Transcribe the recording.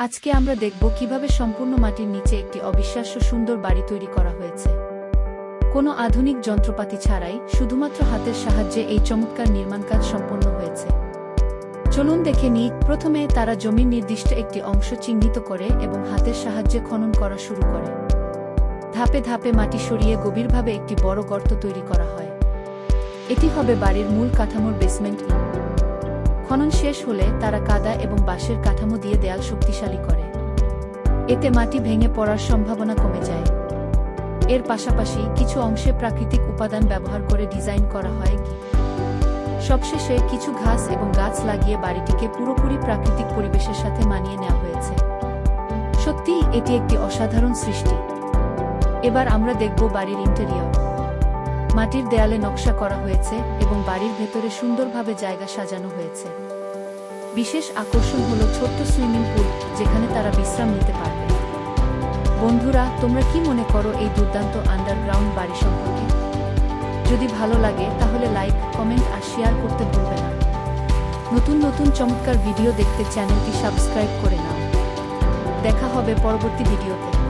আজকে আমরা দেখব কিভাবে সম্পূর্ণ মাটির নিচে একটি অবিশ্বাস্য সুন্দর বাড়ি তৈরি করা হয়েছে। কোনো আধুনিক যন্ত্রপাতি ছাড়াই শুধুমাত্র হাতের সাহায্যে এই চমৎকার নির্মাণ কাজ সম্পন্ন হয়েছে। চলুন দেখে নিই। প্রথমে তারা জমির নির্দিষ্ট একটি অংশ চিহ্নিত করে এবং হাতের সাহায্যে খনন করা শুরু করে। ধাপে ধাপে মাটি সরিয়ে গভীরভাবে একটি বড় গর্ত তৈরি করা হয়। এটি হবে বাড়ির মূল কাঠামোর বেসমেন্ট। খনন শেষ হলে তারা কাদা এবং বাঁশের কাঠামো দিয়ে দেয়াল শক্তিশালী করে। এতে মাটি ভেঙে পড়ার সম্ভাবনা কমে যায়। এর পাশাপাশি কিছু অংশে প্রাকৃতিক উপাদান ব্যবহার করে ডিজাইন করা হয়। সবশেষে কিছু ঘাস এবং গাছ লাগিয়ে বাড়িটিকে পুরোপুরি প্রাকৃতিক পরিবেশের সাথে মানিয়ে নেওয়া হয়েছে। সত্যিই এটি একটি অসাধারণ সৃষ্টি। এবার আমরা দেখব বাড়ির ইন্টেরিয়র। মাটির দেয়ালে নকশা করা হয়েছে এবং বাড়ির ভেতরে সুন্দরভাবে জায়গা সাজানো হয়েছে। বিশেষ আকর্ষণ হলো ছোট্ট সুইমিং পুল, যেখানে তারা বিশ্রাম নিতে পারবে। বন্ধুরা, তোমরা কি মনে করো এই দুর্দান্ত আন্ডারগ্রাউন্ড বাড়ি সম্পর্কে? যদি ভালো লাগে তাহলে লাইক, কমেন্ট আর শেয়ার করতে ভুলবে না। নতুন নতুন চমৎকার ভিডিও দেখতে চ্যানেলটি সাবস্ক্রাইব করে নাও। দেখা হবে পরবর্তী ভিডিওতে।